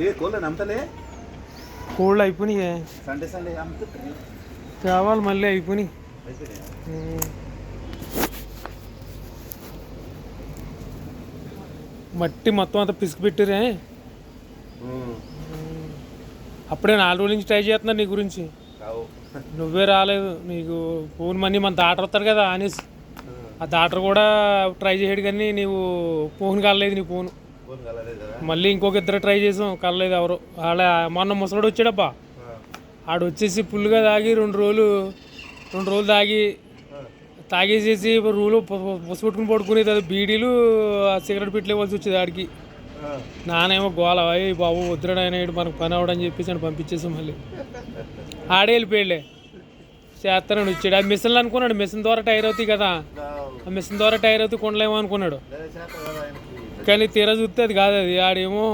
ఏ కోళ్ళ నమ్మతలే కోళ్ళు అయిపోయినాయి. సండే సండే తేవాలి మళ్ళీ అయిపోయినాయి. మట్టి మొత్తం అంతా పిసికి పెట్టారే. అప్పుడే 4 రోజుల నుంచి ట్రై చేస్తున్నారు నీ గురించి. నువ్వే రాలేదు. నీకు ఫోన్ మనీ మన డాక్టర్ వస్తారు కదా అనేసి ఆ డాక్టర్ కూడా ట్రై చేయడు కానీ నీవు ఫోన్ కలలేదు. నీ ఫోన్ మళ్ళీ ఇంకొక 2 ట్రై చేసాం కలలేదు ఎవరు. వాళ్ళ మొన్న ముసలోడు వచ్చాడబ్బా. ఆడు వచ్చేసి ఫుల్గా తాగి 2 రోజులు తాగేసేసి రూలు పొసుపెట్టుకుని పడుకునేది. అది బీడీలు సిగరెట్ పెట్టి ఇవ్వాల్సి వచ్చేది ఆడికి. నానేమో గోల అయ్యి బాబు వద్దురాడు ఆయన మనకు పని అవడని చెప్పేసి అని పంపించేసాం. మళ్ళీ ఆడే వెళ్ళిపోయాడులే. చేస్తానని వచ్చాడు. ఆ మిషన్లు అనుకున్నాడు మిషన్ ద్వారా టైర్ అవుతాయి కదా, ఆ మిషన్ ద్వారా టైర్ అవుతాయి కొండలేమో అనుకున్నాడు. కానీ తీరా చూస్తే అది కాదు. అది ఆడేమో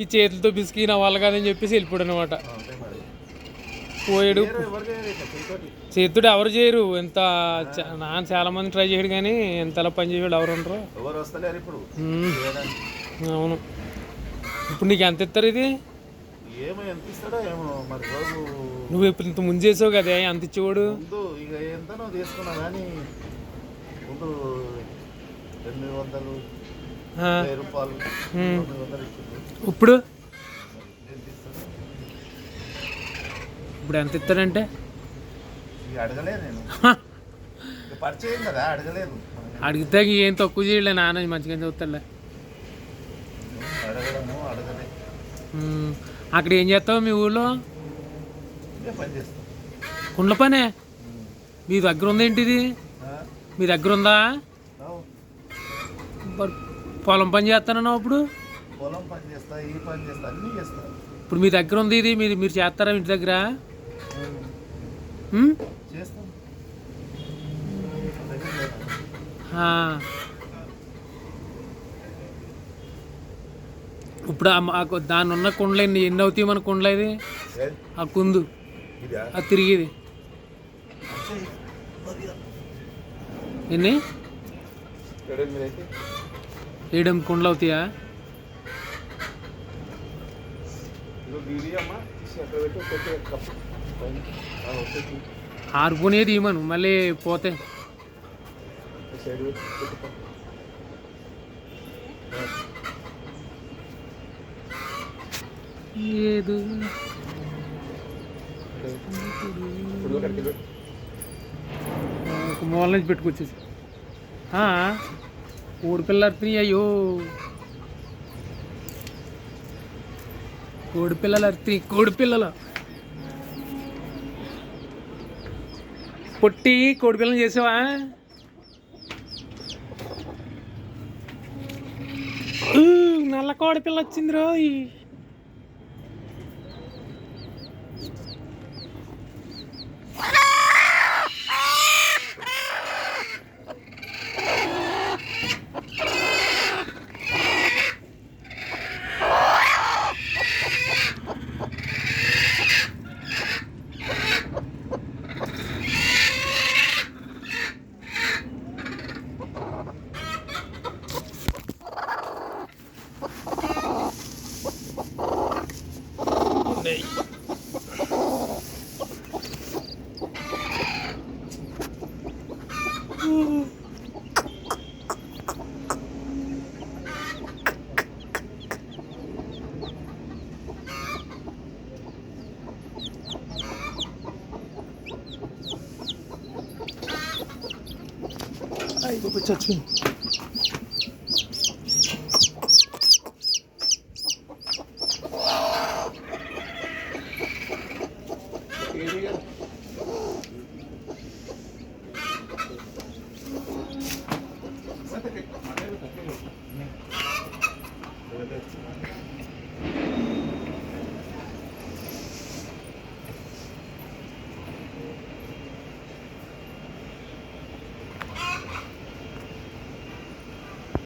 ఈ చేతులతో బిసికి నా వల్ల కాదని చెప్పేసి వెళ్ళిపోయాడు అనమాట. పోయాడు. చేతుడు ఎవరు చేయరు. ఎంత నాన్న చాలా మంది ట్రై చేయడు కానీ ఎంతలా పని చేసాడు ఎవరు ఉండరు. అవును. ఇప్పుడు నీకు ఎంత ఇస్తారు ఇది? నువ్వు ఇప్పుడు ఇంత ముందు చేసావు కదా ఎంత ఇచ్చేవాడు? ఇప్పుడు ఎంత ఇస్తాడంటే అడిగితే ఏం తక్కువ చేయలే నాన్న మంచిగా చదువుతాడులే. అక్కడ ఏం చేస్తావు మీ ఊళ్ళో? కుండ్ల పనే. మీ దగ్గర ఉందేంటిది? మీ దగ్గర ఉందా? పొలం పని చేస్తానన్నావు. అప్పుడు ఇప్పుడు మీ దగ్గర ఉంది ఇది. మీరు చేస్తారా ఇంటి దగ్గర? ఇప్పుడు దాని ఉన్న కుండలు ఎన్ని అవుతాయి మన కుండలు? ఇది ఆ కుందు అది తిరిగేది ఎన్ని 7 కుండలు అవుతాయా? ఆరుకునేది ఇవ్వను మళ్ళీ పోతే. ఏదో ఒక మూల నుంచి పెట్టుకొచ్చేసి కోడిపిల్ల అర్థం. అయ్యో కోడిపిల్లలు అర్థం. కోడిపిల్లలు పొట్టి కోడిపిల్లని చేసావా? నల్ల కోడిపిల్ల వచ్చింది రోజు. Ay, chachín. Here we go.